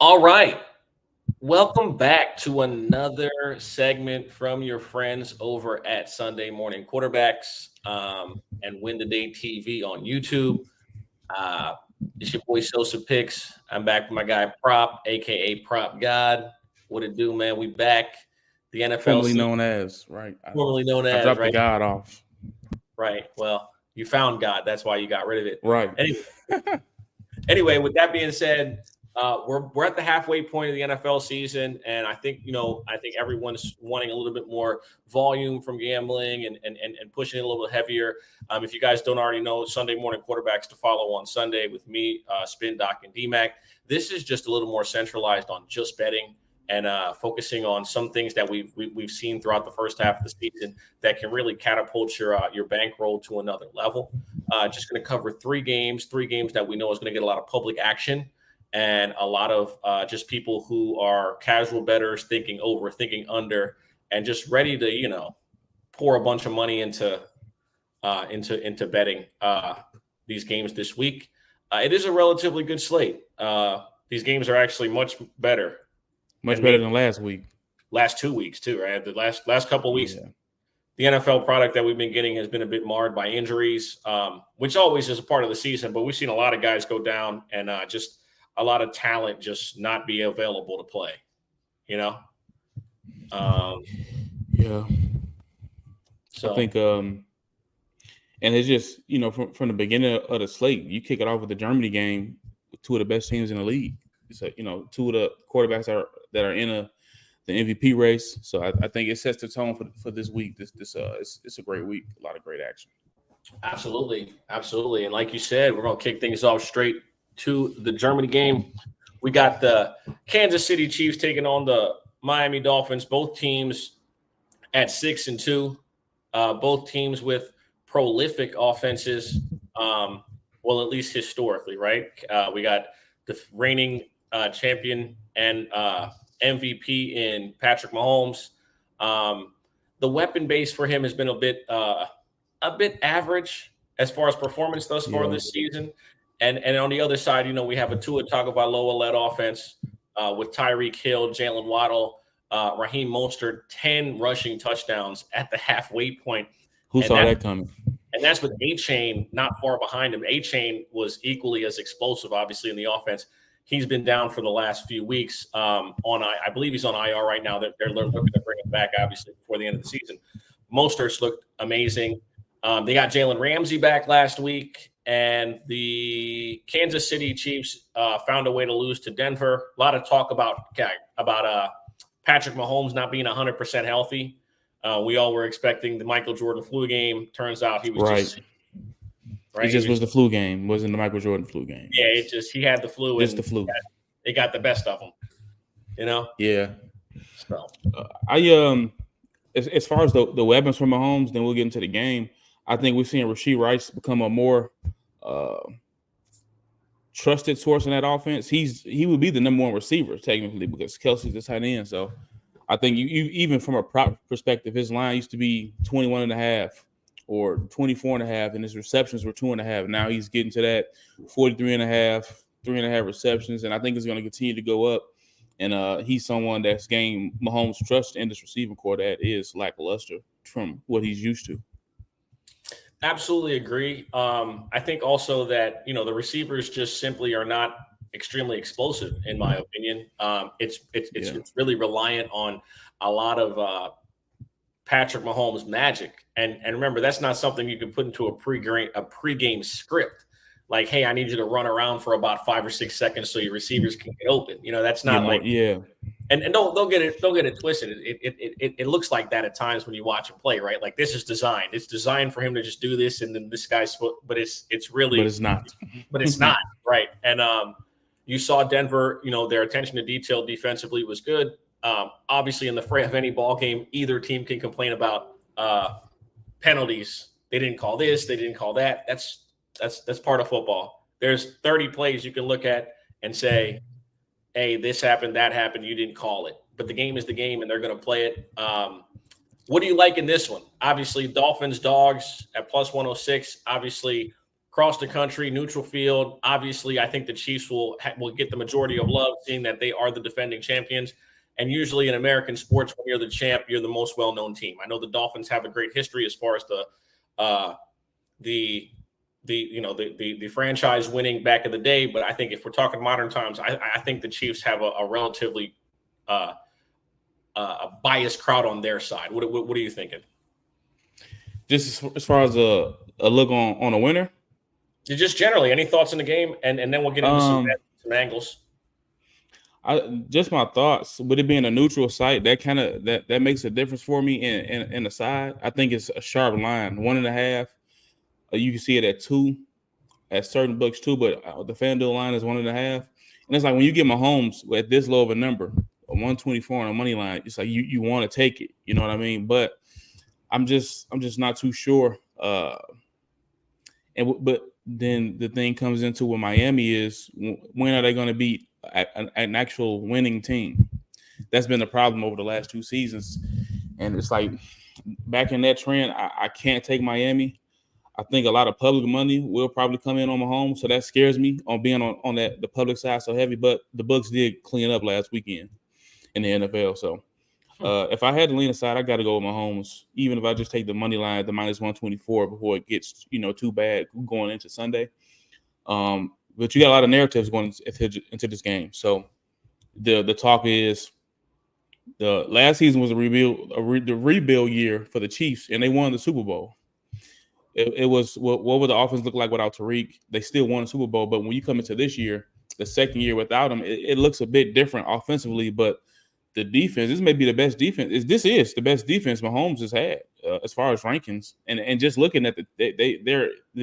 All right. Welcome back to another segment from your friends over at Sunday Morning Quarterbacks and Win the Day TV on YouTube. Uh, it's your boy Sosa Picks. I'm back with my guy Prop, aka Prop God. What it do, man? We back. The NFL Formerly season, known as, right? I, formerly known I as, dropped the right? God off. Right. Well, you found God. That's why you got rid of it. Right. Anyway, with that being said, we're at the halfway point of the NFL season, and I think everyone's wanting a little bit more volume from gambling and pushing it a little bit heavier. If you guys don't already know, Sunday Morning Quarterbacks to follow on Sunday with me, Spin Doc, and DMAC. This is just a little more centralized on just betting and focusing on some things that we've seen throughout the first half of the season that can really catapult your bankroll to another level. Just going to cover three games that we know is going to get a lot of public action and a lot of just people who are casual bettors thinking over, thinking under, and just ready to pour a bunch of money into betting these games this week. It is a relatively good slate. These games are actually much better Much than better maybe than last week. last 2 weeks too, right? The last couple of weeks, Yeah. the NFL product that we've been getting has been a bit marred by injuries, which always is a part of the season. But we've seen a lot of guys go down and just a lot of talent just not be available to play. You know, um, Yeah. I so think and it's just, from the beginning of the slate, you kick it off with the Germany game with two of the best teams in the league. So, two of the quarterbacks that are in the MVP race. So I think it sets the tone for this week. It's a great week. A lot of great action. absolutely, and like you said, we're gonna kick things off straight to the Germany game. We got the Kansas City Chiefs taking on the Miami Dolphins. Both teams at 6-2. Both teams with prolific offenses. Well, at least historically, right? We got the reigning champion and MVP in Patrick Mahomes. The weapon base for him has been a bit average as far as performance thus far Yeah. this season. And on the other side, we have a Tua Tagovailoa led offense with Tyreek Hill, Jalen Waddle, Raheem Mostert, 10 rushing touchdowns at the halfway point. Who And saw that that coming? and that's with A-Chain not far behind him. A-Chain was equally as explosive, obviously, in the offense. He's been down for the last few weeks. I believe he's on IR right now. They're looking to bring him back, obviously, before the end of the season. Mostert's looked amazing. They got Jalen Ramsey back last week, and the Kansas City Chiefs found a way to lose to Denver. A lot of talk about Patrick Mahomes not being 100% healthy. We all were expecting the Michael Jordan flu game. Turns out he was Right. just right. It just was the flu game. It wasn't the Michael Jordan flu game. Yeah, he had the flu. Just And the flu. It got the best of him. Yeah. So As far as the weapons from Mahomes, then we'll get into the game. I think we're seeing Rashee Rice become a more trusted source in that offense. He would be the number one receiver technically because Kelsey's the tight end. So I think you even from a prop perspective, his line used to be 21.5 or 24.5, and his receptions were 2.5. Now he's getting to that 43.5, 3.5 receptions, and I think it's going to continue to go up. And he's someone that's gained Mahomes' trust in this receiving core that is lackluster from what he's used to. absolutely agree. I think also that the receivers just simply are not extremely explosive, in my opinion. It's really reliant on a lot of Patrick Mahomes magic, and remember that's not something you can put into a pregame script. Like, hey, I need you to run around for about 5 or 6 seconds so your receivers can get open. That's not like. And don't get it twisted. It looks like that at times when you watch him play, right? Like this is designed. It's designed for him to just do this, and then this guy's. But it's really. But it's not. But it's not, right? And you saw Denver. Their attention to detail defensively was good. Obviously, in the fray of any ball game, either team can complain about penalties. They didn't call this. They didn't call that. That's part of football. There's 30 plays you can look at and say, hey, this happened, that happened, you didn't call it. But the game is the game, and they're going to play it. What do you like in this one? Obviously, Dolphins dogs at plus 106. Obviously, across the country, neutral field. Obviously, I think the Chiefs will get the majority of love, seeing that they are the defending champions. And usually in American sports, when you're the champ, you're the most well-known team. I know the Dolphins have a great history as far as the franchise winning back in the day, but I think if we're talking modern times, I think the Chiefs have a relatively a biased crowd on their side. What are you thinking? Just as far as a look on a winner? Just generally, any thoughts in the game, and then we'll get into some angles. Just my thoughts. With it being a neutral site, that makes a difference for me in the side. I think it's a sharp line, 1.5. You can see it at 2, at certain books too, but the FanDuel line is 1.5. And it's like when you get Mahomes at this low of a number, a 124 on a money line, it's like you want to take it. You know what I mean? But I'm just not too sure. But then the thing comes into with Miami is, when are they going to beat an actual winning team? That's been the problem over the last 2 seasons. And it's like, back in that trend, I can't take Miami. I think a lot of public money will probably come in on Mahomes, so that scares me on being on the public side so heavy. But the books did clean up last weekend in the NFL. So if I had to lean aside, I got to go with Mahomes, even if I just take the money line at the -124 before it gets too bad going into Sunday. But you got a lot of narratives going into this game. So the talk is, the last season was the rebuild year for the Chiefs, and they won the Super Bowl. It was, what would the offense look like without Tariq? They still won the Super Bowl, but when you come into this year, the second year without him, it looks a bit different offensively. But the defense, this may be the best defense. This is the best defense Mahomes has had as far as rankings. And just looking at the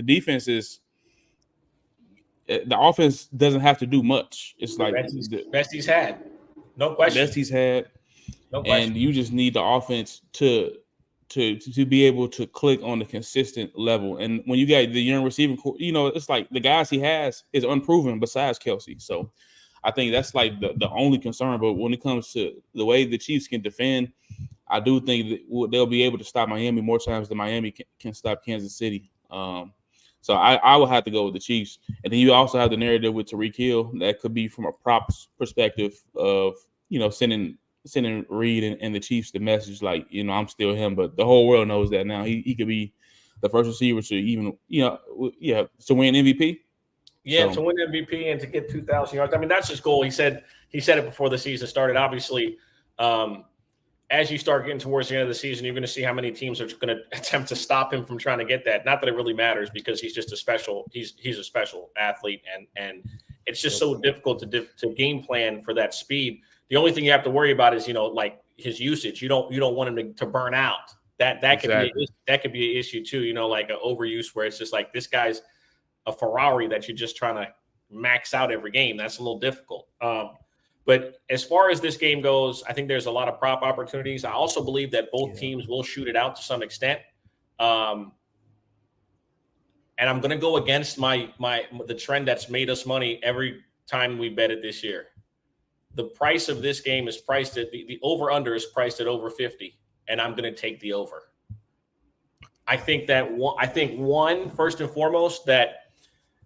defense is, the offense doesn't have to do much. It's like best he's had, no question. Best he's had, no question. And you just need the offense to be able to click on the consistent level. And when you got the young receiving core, it's like the guys he has is unproven besides Kelce. So I think that's like the only concern. But when it comes to the way the Chiefs can defend, I do think that they'll be able to stop Miami more times than Miami can stop Kansas City. So I will have to go with the Chiefs. And then you also have the narrative with Tyreek Hill that could be from a props perspective of, sending Reed and the Chiefs the message like, I'm still him. But the whole world knows that now. He could be the first receiver to even, to win MVP. Yeah, to win MVP and to get 2,000 yards. I mean, that's his goal. He said it before the season started. Obviously, as you start getting towards the end of the season, you're going to see how many teams are going to attempt to stop him from trying to get that. Not that it really matters, because he's just a special athlete, and it's just so difficult to game plan for that speed. The only thing you have to worry about is, like his usage. You don't want him to burn out. That could be an issue too. Like an overuse where it's just like, this guy's a Ferrari that you're just trying to max out every game. That's a little difficult. But as far as this game goes, I think there's a lot of prop opportunities. I also believe that both teams will shoot it out to some extent. And I'm going to go against the trend that's made us money every time we bet it this year. The price of this game is priced at the over-under is priced at over 50, and I'm going to take the over. I think first and foremost, that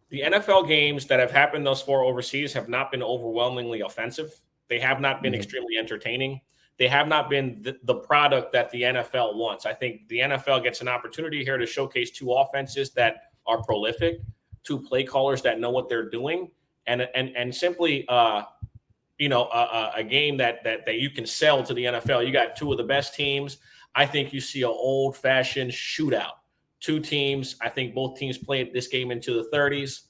the NFL games that have happened thus far overseas have not been overwhelmingly offensive. They have not been extremely entertaining. They have not been the product that the NFL wants. I think the NFL gets an opportunity here to showcase 2 offenses that are prolific, 2 play callers that know what they're doing, and simply a game that you can sell to the NFL. You got 2 of the best teams. I think you see an old-fashioned shootout. 2 teams. I think both teams played this game into the 30s.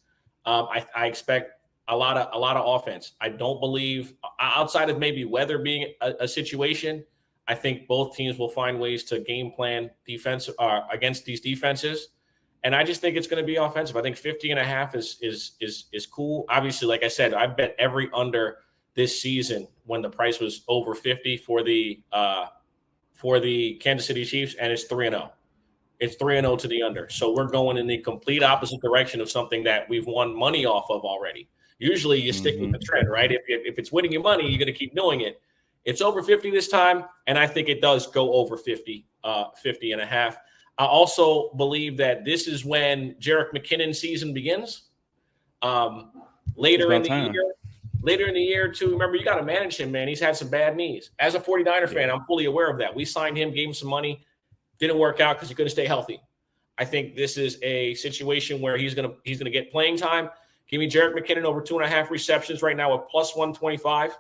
I expect a lot of offense. I don't believe, outside of maybe weather being a situation, I think both teams will find ways to game plan defense against these defenses. And I just think it's going to be offensive. I think 50.5 is cool. Obviously, like I said, I bet every under this season when the price was over 50 for the Kansas City Chiefs, and it's 3-0. It's 3-0 to the under. So we're going in the complete opposite direction of something that we've won money off of already. Usually you stick with the trend, right? If it's winning you money, you're going to keep doing it. It's over 50 this time, and I think it does go over 50.5. I also believe that this is when Jerick McKinnon's season begins. Later in the year, too. Remember, you got to manage him, man. He's had some bad knees. As a 49er fan, I'm fully aware of that. We signed him, gave him some money. Didn't work out because he couldn't stay healthy. I think this is a situation where he's gonna get playing time. Give me Jerick McKinnon over 2.5 receptions right now with plus 125.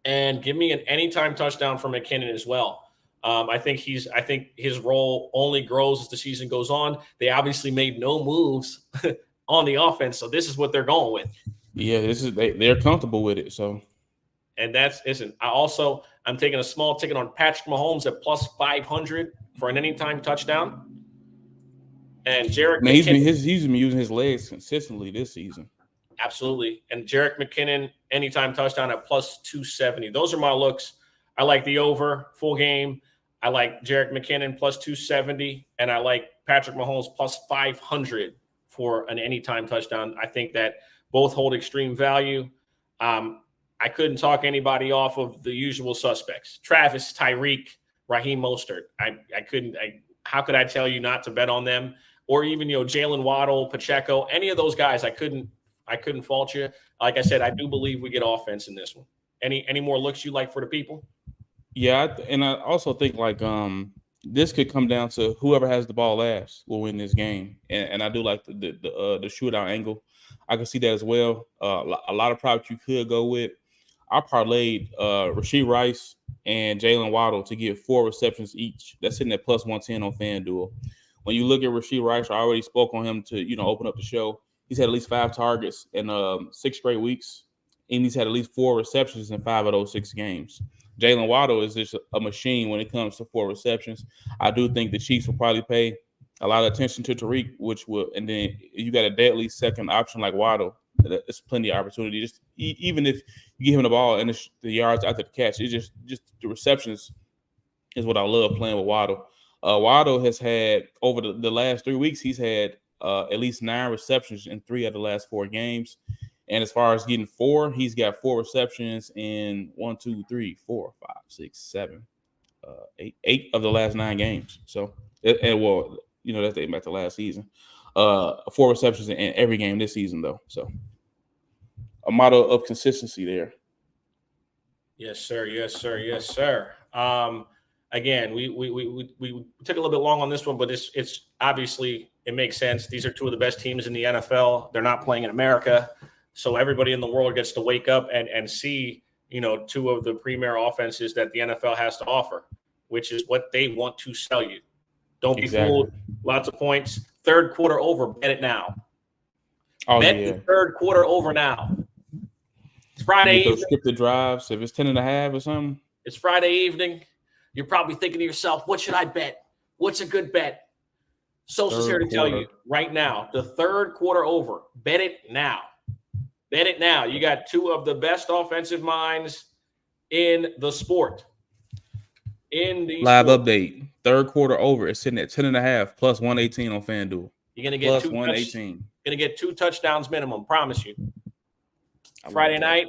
And give me an anytime touchdown for McKinnon as well. I think his role only grows as the season goes on. They obviously made no moves on the offense, so this is what they're going with. Yeah, they're comfortable with it. So, and I'm taking a small ticket on Patrick Mahomes at plus 500 for an anytime touchdown. And Jerick McKinnon, he's been using his legs consistently this season. Absolutely. And Jerick McKinnon, anytime touchdown at plus 270. Those are my looks. I like the over full game. I like Jerick McKinnon plus 270. And I like Patrick Mahomes plus 500 for an anytime touchdown. I think that both hold extreme value. I couldn't talk anybody off of the usual suspects. Travis, Tyreek, Raheem Mostert. How could I tell you not to bet on them? Or even, Jalen Waddle, Pacheco, any of those guys, I couldn't fault you. Like I said, I do believe we get offense in this one. Any more looks you like for the people? Yeah, and I also think this could come down to whoever has the ball last will win this game. And I do like the shootout angle. I can see that as well. A lot of props you could go with. I parlayed Rashee Rice and Jalen Waddle to get 4 receptions each. That's sitting at plus 110 on FanDuel. When you look at Rashee Rice, I already spoke on him to open up the show. He's had at least 5 targets in 6 straight weeks, and he's had at least 4 receptions in 5 of those 6 games. Jalen Waddle is just a machine when it comes to 4 receptions. I do think the Chiefs will probably pay a lot of attention to Tariq, and then you got a deadly second option like Waddle. There's plenty of opportunity. Just even if you give him the ball and the yards after the catch, it's just the receptions is what I love playing with Waddle. Waddle has had over the last 3 weeks, he's had at least 9 receptions in 3 of the last 4 games. And as far as getting 4, he's got 4 receptions in 1, 2, 3, 4, 5, 6, 7, 8 of the last 9 games. So, that's dating back to last season. 4 receptions in every game this season, though. So, a model of consistency there. Yes, sir. Yes, sir. Yes, sir. Again, we took a little bit long on this one, but it's obviously it makes sense. These are 2 of the best teams in the NFL. They're not playing in America, so everybody in the world gets to wake up and see 2 of the premier offenses that the NFL has to offer, which is what they want to sell you. Don't be fooled. Lots of points. Third quarter over. Bet it now. Bet the third quarter over now. It's Friday evening. Scripted drives. If it's 10.5 or something. It's Friday evening. You're probably thinking to yourself, what should I bet? What's a good bet? Social's here to tell you right now, the third quarter over. Bet it now. Bet it now. You got 2 of the best offensive minds in the sport. Live update. Third quarter over. It's sitting at 10.5 plus 118 on FanDuel. You're gonna get plus 118. Gonna get 2 touchdowns minimum. Promise you. Friday night,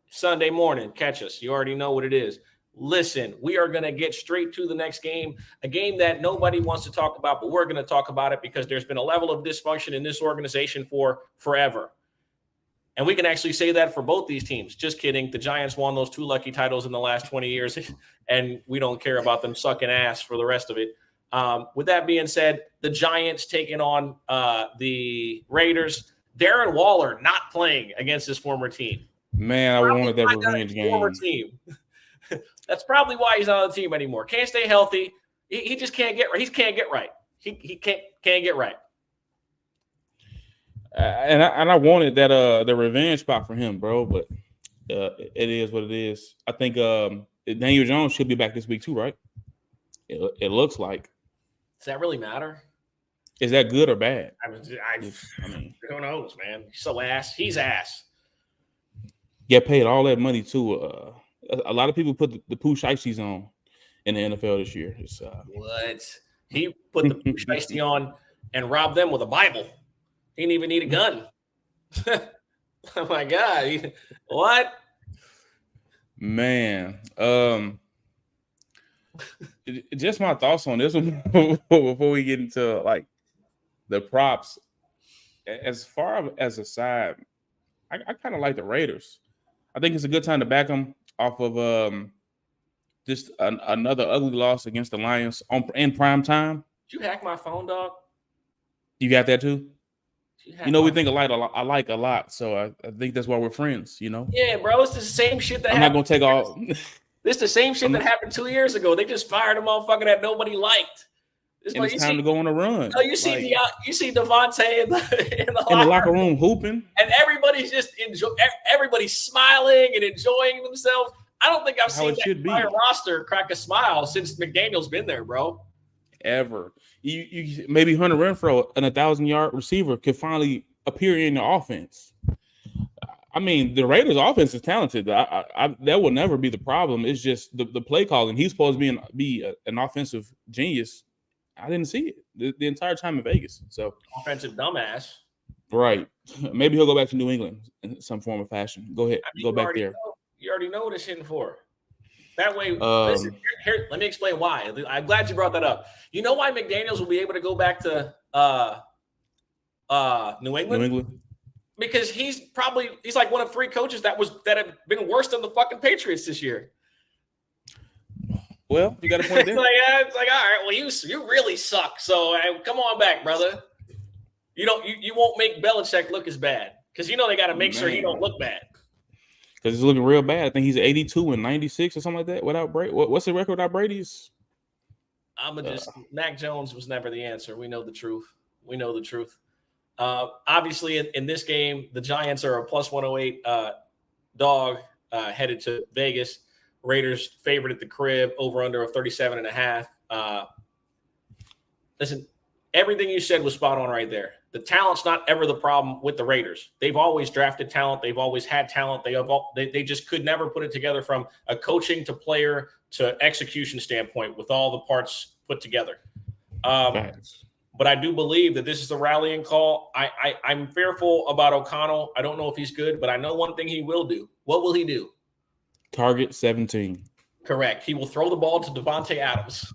Sunday morning, catch us. You already know what it is. Listen, we are going to get straight to the next game, a game that nobody wants to talk about, but we're going to talk about it because there's been a level of dysfunction in this organization for forever. And we can actually say that for both these teams. Just kidding. The Giants won those 2 lucky titles in the last 20 years, and we don't care about them sucking ass for the rest of it. With that being said, the Giants taking on the Raiders. Darren Waller not playing against his former team. Man, I wanted that revenge game. Former team. That's probably why he's not on the team anymore. Can't stay healthy. He just can't get right. He can't get right. He can't get right. And I wanted that the revenge spot for him, bro. But it is what it is. I think Daniel Jones should be back this week too, right? It looks like. Does that really matter? Is that good or bad? I mean, who knows, man? He's so ass. He's ass. Get paid all that money too. A lot of people put the Pooh Shiesty on in the NFL this year. It's, what? He put the Pooh Shiesty on and robbed them with a Bible. He didn't even need a gun. Oh my God! What? Man, Just my thoughts on this one before we get into like the props. As far as a side, I kind of like the Raiders. I think it's a good time to back them off of just another ugly loss against the Lions in prime time. Did you hack my phone, dog? You got that too? You We think alike. I like a lot, so I think that's why we're friends. Yeah, bro. It's the same shit that I'm not gonna take all. This the same shit that happened 2 years ago. They just fired a motherfucker that nobody liked. It's time to go on a run. No, you see Devontae in the locker room hooping, and everybody's just everybody's smiling and enjoying themselves. I don't think I've seen that entire roster crack a smile since McDaniel's been there, bro. Ever. You maybe Hunter Renfrow, an 1,000-yard receiver, could finally appear in the offense. I mean, the Raiders' offense is talented. That will never be the problem. It's just the play calling. He's supposed to be an offensive genius. I didn't see it the entire time in Vegas. So offensive dumbass. Right. Maybe he'll go back to New England in some form of fashion. Go ahead. Go back there. You already know what it's hitting for. That way, listen, here, let me explain why. I'm glad you brought that up. You know why McDaniels will be able to go back to New England? New England? Because he's like one of 3 coaches that have been worse than the fucking Patriots this year. Well, you got a point there. It's like, all right, well, you really suck. So come on back, brother. You won't make Belichick look as bad because they got to make sure he don't look bad. Because he's looking real bad. I think he's 82 and 96 or something like that without Brady. What's the record without Brady's? Mac Jones was never the answer. We know the truth. Obviously, in this game, the Giants are a plus 108 dog headed to Vegas. Raiders favored at the crib, over under of 37.5. Listen, everything you said was spot on right there. The talent's not ever the problem with the Raiders. They've always drafted talent. They've always had talent. They just could never put it together from a coaching to player to execution standpoint with all the parts put together. But I do believe that this is a rallying call. I'm fearful about O'Connell. I don't know if he's good, but I know one thing he will do. What will he do? Target 17. Correct. He will throw the ball to Davante Adams.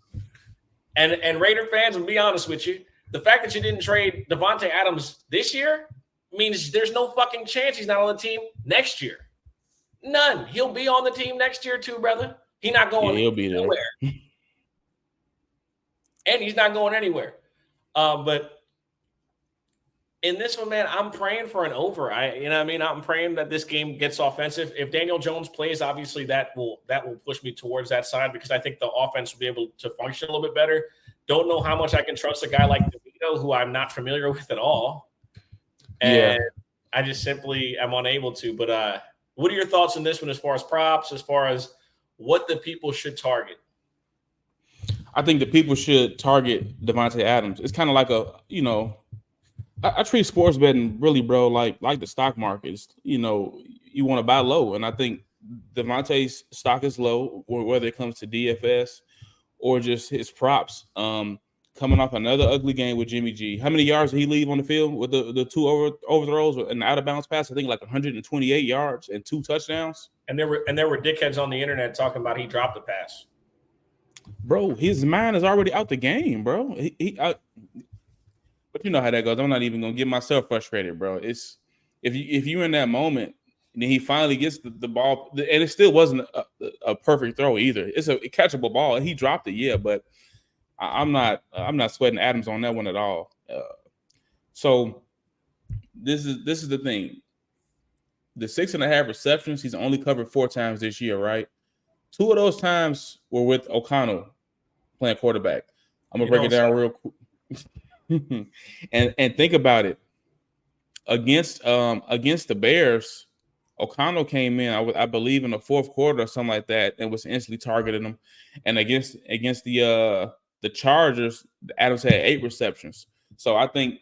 And Raider fans, and be honest with you, the fact that you didn't trade Davante Adams this year means there's no fucking chance he's not on the team next year. None. He'll be on the team next year too, brother. He's not going he'll be anywhere. There. And he's not going anywhere. But in this one, man, I'm praying for an over. I'm praying that this game gets offensive. If Daniel Jones plays, obviously that will push me towards that side because I think the offense will be able to function a little bit better. Don't know how much I can trust a guy like DeVito, who I'm not familiar with at all. And I just simply am unable to. But what are your thoughts on this one as far as props, as far as what the people should target? I think the people should target Davante Adams. It's kind of like I treat sports betting really, bro, like the stock markets. You want to buy low. And I think Davante's stock is low, whether it comes to DFS or just his props. Coming off another ugly game with Jimmy G. How many yards did he leave on the field with the 2 overthrows and out of bounds pass? I think like 128 yards and 2 touchdowns. And there were dickheads on the internet talking about he dropped the pass. Bro, his mind is already out the game, bro. But you know how that goes. I'm not even gonna get myself frustrated, bro. It's if you're in that moment, and then he finally gets the ball, and it still wasn't a perfect throw either. It's a catchable ball. He dropped it, yeah, but I'm not sweating Adams on that one at all. So this is the thing. The 6.5 receptions, he's only covered 4 times this year, right? 2 of those times were with O'Connell playing quarterback. I'm gonna break it down real quick. and think about it. Against the Bears, O'Connell came in, I believe, in the 4th quarter or something like that, and was instantly targeting them. And against the Chargers, Adams had 8 receptions. So I think,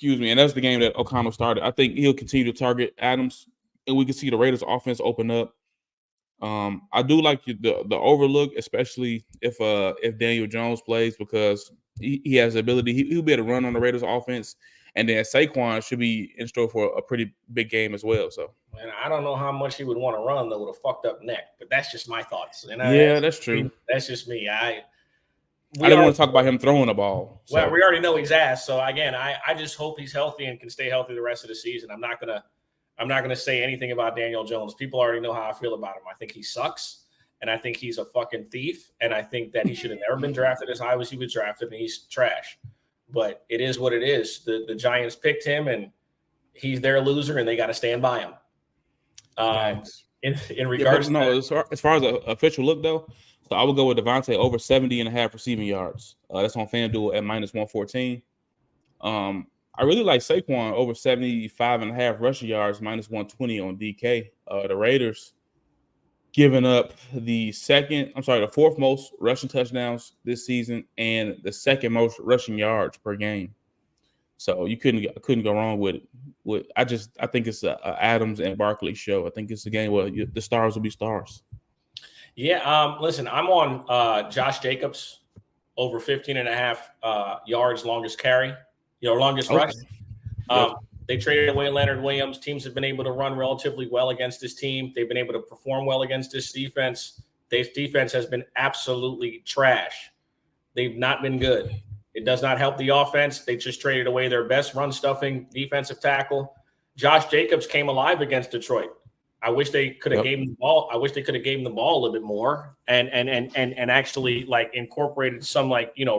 and that's the game that O'Connell started. I think he'll continue to target Adams, and we can see the Raiders' offense open up. I do like the overlook, especially if Daniel Jones plays, because he has the ability. He'll be able to run on the Raiders' offense And then Saquon should be in store for a pretty big game as well. So, and I don't know how much he would want to run though with a fucked up neck, but that's just my thoughts. And yeah, that's true. That's just me. I didn't want to talk about him throwing the ball. So. Well, we already know he's ass. So again, I just hope he's healthy and can stay healthy the rest of the season. I'm not gonna say anything about Daniel Jones. People already know how I feel about him. I think he sucks, and I think he's a fucking thief, and I think that he should have never been drafted as high as he was drafted, and he's trash. But it is what it is. The Giants picked him, and he's their loser, and they got to stand by him. In regards, as far as an official look though, so I would go with Devontae over 70.5 receiving yards. That's on FanDuel at -114. I really like Saquon over 75.5 rushing yards, -120 on DK. The Raiders giving up the fourth most rushing touchdowns this season and the second most rushing yards per game. So you couldn't go wrong with it. I think it's a Adams and Barkley show. I think it's a game where the stars will be stars. Yeah. Listen, I'm on Josh Jacobs over 15.5 yards longest carry. Longest rush. They traded away Leonard Williams. Teams have been able to run relatively well against this team. They've been able to perform well against this defense. This defense has been absolutely trash. They've not been good. It does not help the offense. They just traded away their best run-stuffing defensive tackle. Josh Jacobs came alive against Detroit. I wish they could have gave him the ball. I wish they could have gave him the ball a little bit more and actually incorporated some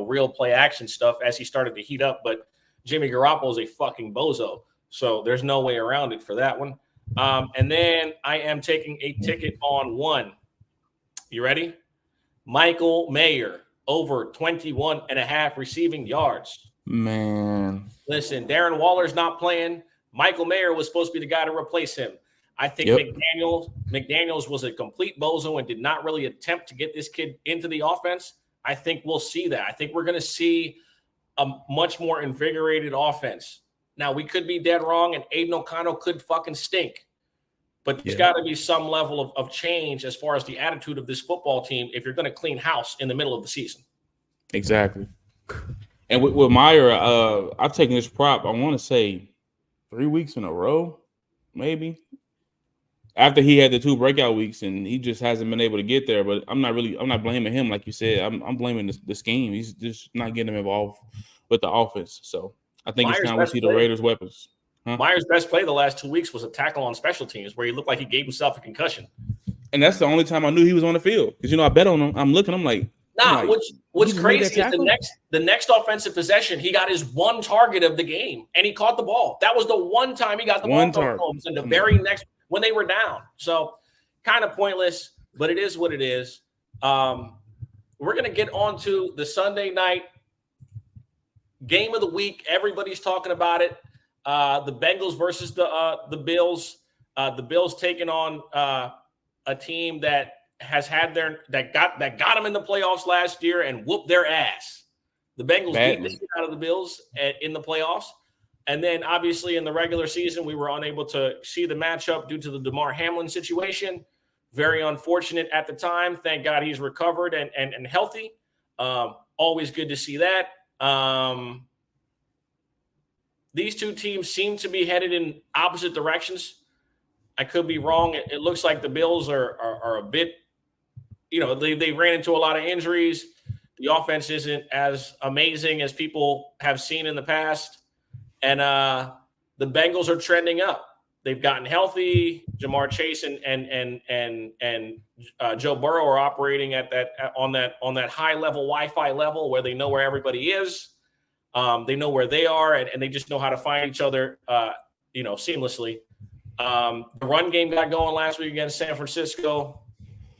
real play action stuff as he started to heat up. But Jimmy Garoppolo is a fucking bozo, so there's no way around it for that one. And then I am taking a ticket on one. You ready? Michael Mayer over 21.5 receiving yards. Man, listen, Darren Waller's not playing. Michael Mayer was supposed to be the guy to replace him. I think McDaniels was a complete bozo and did not really attempt to get this kid into the offense. I think we'll see that. I think we're going to see a much more invigorated offense. Now, we could be dead wrong, and Aiden O'Connell could fucking stink. But there's got to be some level of change as far as the attitude of this football team if you're going to clean house in the middle of the season. Exactly. And with Meyer, I've taken this prop, I want to say 3 weeks in a row, maybe. After he had the 2 breakout weeks, and he just hasn't been able to get there. But I'm not blaming him, like you said. I'm blaming the scheme. He's just not getting him involved with the offense. So I think it's time we see the Raiders' weapons. Meyer's best play the last 2 weeks was a tackle on special teams where he looked like he gave himself a concussion. And that's the only time I knew he was on the field because I bet on him. I'm looking. I'm like, what's crazy is the next offensive possession, he got his one target of the game, and he caught the ball. That was the one time he got the ball from Holmes, and the very next when they were down. So kind of pointless, but it is what it is. We're going to get on to the Sunday night game of the week. Everybody's talking about it. The Bengals versus the Bills. The Bills taking on a team that has had that got them in the playoffs last year and whooped their ass. The Bengals beat the shit out of the Bills in the playoffs. And then, obviously, in the regular season, we were unable to see the matchup due to the DeMar Hamlin situation. Very unfortunate at the time. Thank God he's recovered and healthy. Always good to see that. These two teams seem to be headed in opposite directions. I could be wrong. It looks like the Bills are a bit, they ran into a lot of injuries. The offense isn't as amazing as people have seen in the past. And the Bengals are trending up. They've gotten healthy. Jamar Chase and Joe Burrow are operating at on that high level Wi-Fi level where they know where everybody is. They know where they are, and they just know how to find each other, seamlessly. The run game got going last week against San Francisco.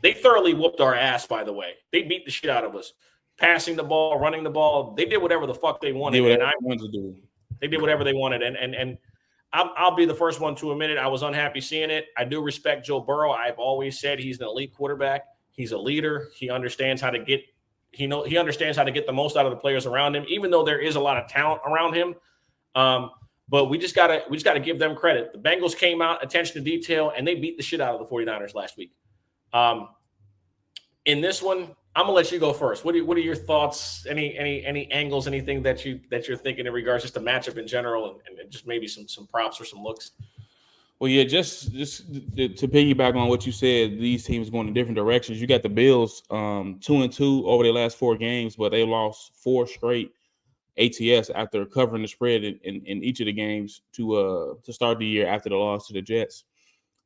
They thoroughly whooped our ass, by the way. They beat the shit out of us. Passing the ball, running the ball. They did whatever the fuck they wanted. They did whatever they wanted. And I'll be the first one to admit it. I was unhappy seeing it. I do respect Joe Burrow. I've always said he's an elite quarterback. He's a leader. He understands how to get he understands how to get the most out of the players around him, even though there is a lot of talent around him. But we just gotta give them credit. The Bengals came out, attention to detail, and they beat the shit out of the 49ers last week. In this one, I'm gonna let you go first. What are your thoughts? Any angles? Anything that you're thinking in regards just to matchup in general, and just maybe some props or some looks? Well, yeah, just to piggyback on what you said, these teams going in different directions. You got the Bills, 2-2 over their last 4 games, but they lost 4 straight ATS after covering the spread in each of the games to start the year after the loss to the Jets.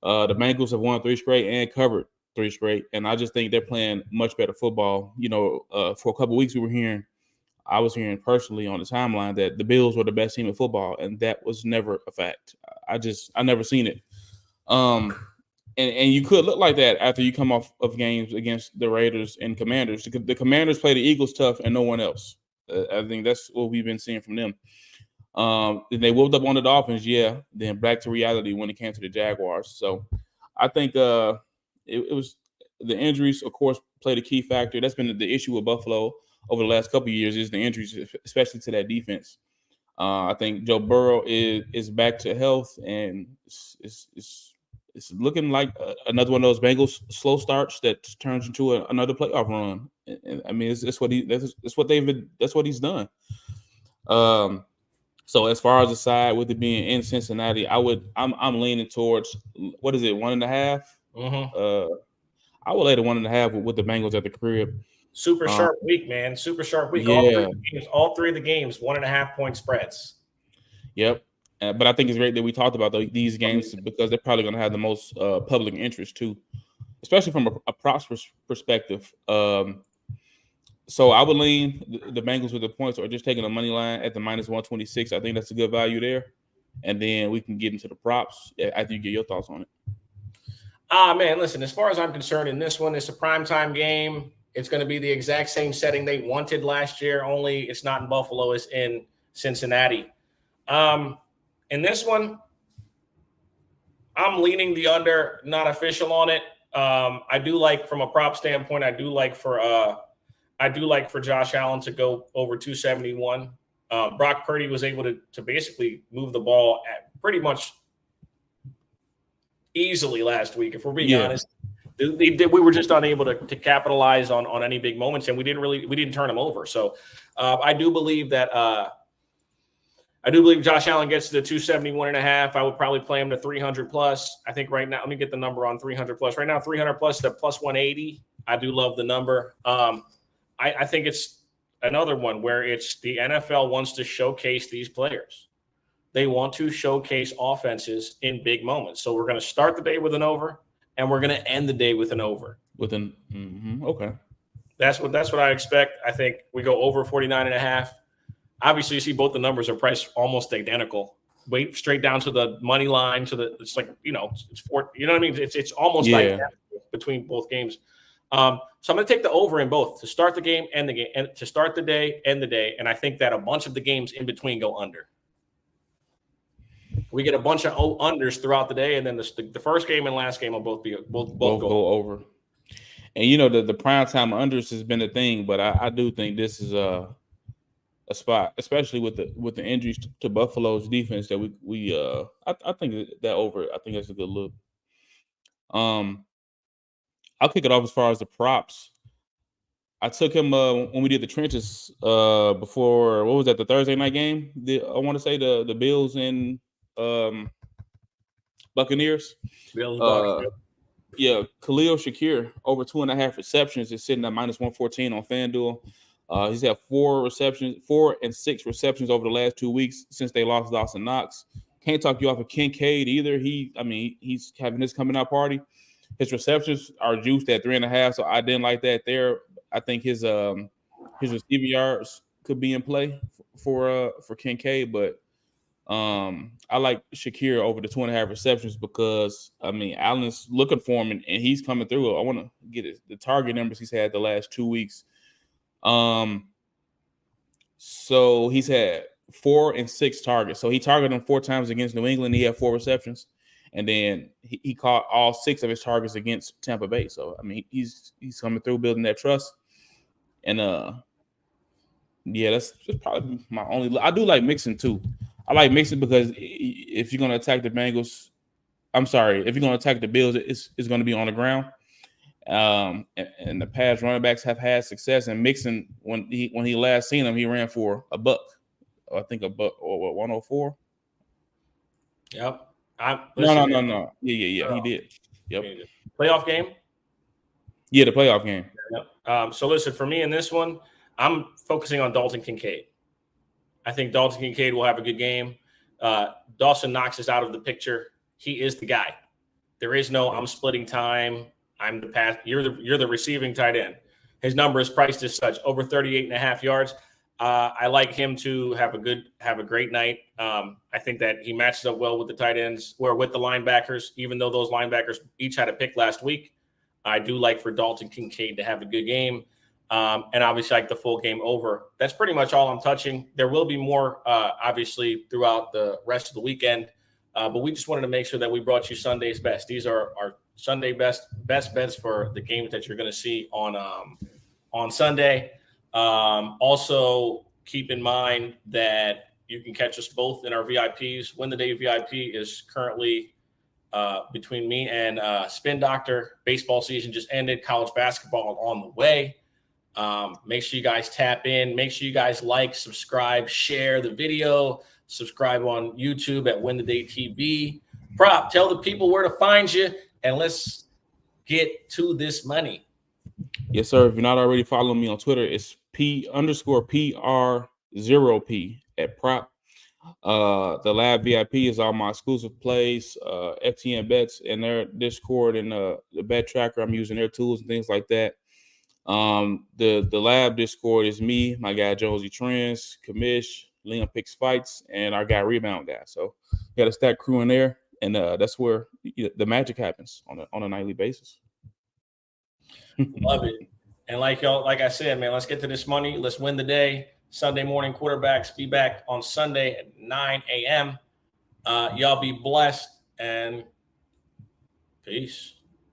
The Bengals have won 3 straight and covered 3 straight, and I just think they're playing much better football. For a couple of weeks I was hearing personally on the timeline that the Bills were the best team in football, and that was never a fact. I never seen it. And you could look like that after you come off of games against the Raiders and Commanders. The Commanders play the Eagles tough and no one else. I think that's what we've been seeing from them. They whooped up on the Dolphins, yeah. Then back to reality when it came to the Jaguars. So I think it was the injuries, of course, played a key factor. That's been the issue with Buffalo over the last couple of years is the injuries, especially to that defense. I think Joe Burrow is back to health, and it's looking like another one of those Bengals slow starts that turns into another playoff run. And I mean, that's what he's done. So as far as the side with it being in Cincinnati, I'm leaning towards what is it, 1.5? Mm-hmm. I would lay the 1.5 with the Bengals at the crib. Super sharp week, man. Super sharp week. Yeah. All three of the games, 1.5 point spreads. Yep. But I think it's great that we talked about these games because they're probably going to have the most public interest too, especially from a props perspective. So I would lean the Bengals with the points or just taking the money line at the -126. I think that's a good value there. And then we can get into the props after you get your thoughts on it. Man, listen, as far as I'm concerned, in this one, it's a primetime game. It's going to be the exact same setting they wanted last year, only it's not in Buffalo, it's in Cincinnati. In this one, I'm leaning the under, not official on it. I do like, from a prop standpoint, I do like for Josh Allen to go over 271. Brock Purdy was able to basically move the ball at pretty much easily last week, if we're being honest. We were just unable to capitalize on any big moments, and we didn't turn them over. So I do believe that Josh Allen gets to the 271.5. I would probably play him to 300 plus. I think right now, let me get the number on 300 plus. Right now, 300 plus to plus 180. I do love the number. I think it's another one where it's the NFL wants to showcase these players. They want to showcase offenses in big moments. So we're going to start the day with an over, and we're going to end the day with an over. Okay. That's what I expect. I think we go over 49.5. Obviously, you see both the numbers are priced almost identical. Wait straight down to the money line it's like, it's 4. You know what I mean? It's almost identical between both games. So I'm going to take the over in both to start the game, end the game, and to start the day, end the day. And I think that a bunch of the games in between go under. We get a bunch of unders throughout the day, and then the first game and last game will both go over. And the prime time unders has been a thing, but I do think this is a spot, especially with the injuries to Buffalo's defense that I think that over. I think that's a good look. I'll kick it off as far as the props. I took him when we did the trenches before. What was that? The Thursday night game. I want to say the Bills and Buccaneers. Yeah, Khalil Shakir over 2.5 receptions is sitting at -114 on FanDuel. He's had 4 and 6 receptions over the last 2 weeks since they lost Dawson Knox. Can't talk you off of Kincaid either. He's having his coming out party. His receptions are juiced at 3.5, so I didn't like that there. I think his receiving yards could be in play for Kincaid, but I like Shakir over the 2.5 receptions because Allen's looking for him and he's coming through. I want to get the target numbers he's had the last 2 weeks. So he's had 4 and 6 targets. So he targeted him 4 times against New England. He had 4 receptions, and then he caught all 6 of his targets against Tampa Bay. So he's coming through, building that trust. And that's probably my only. I do like Mixon too. I like Mixon because if you're going to attack the Bills, it's going to be on the ground. And the past running backs have had success. And Mixon, when he last seen him, he ran for a buck. I think a buck or 104. Yep. No. Yeah. He did. Yep. Playoff game? Yeah, the playoff game. Yep. So listen, for me in this one, I'm focusing on Dalton Kincaid. I think Dalton Kincaid will have a good game. Dawson Knox is out of the picture. He is the guy. There is no I'm splitting time. I'm the pass. You're the receiving tight end. His number is priced as such, over 38.5 yards. I like him to have a great night. I think that he matches up well with the tight ends or with the linebackers, even though those linebackers each had a pick last week. I do like for Dalton Kincaid to have a good game. And obviously like the full game over. That's pretty much all I'm touching. There will be more, obviously, throughout the rest of the weekend. But we just wanted to make sure that we brought you Sunday's best. These are our Sunday best bets for the games that you're going to see on Sunday. Also, keep in mind that you can catch us both in our VIPs. Win the Day VIP is currently between me and Spin Doctor. Baseball season just ended. College basketball on the way. Make sure you guys tap in. Make sure you guys like, subscribe, share the video. Subscribe on YouTube at Win the Day TV. Prop, tell the people where to find you, and let's get to this money. Yes, sir. If you're not already following me on Twitter, it's P_PR0P at Prop. The Lab VIP is all my exclusive plays, FTN bets and their Discord and the bet tracker. I'm using their tools and things like that. The Lab Discord is me, my guy Josie Trends, Kamish, Liam Picks Fights, and our guy Rebound Guy. So got a stack crew in there, and that's where the magic happens on a nightly basis. Love it. And like I said, man, let's get to this money. Let's win the day. Sunday morning quarterbacks be back on Sunday at 9 a.m. Y'all be blessed and peace.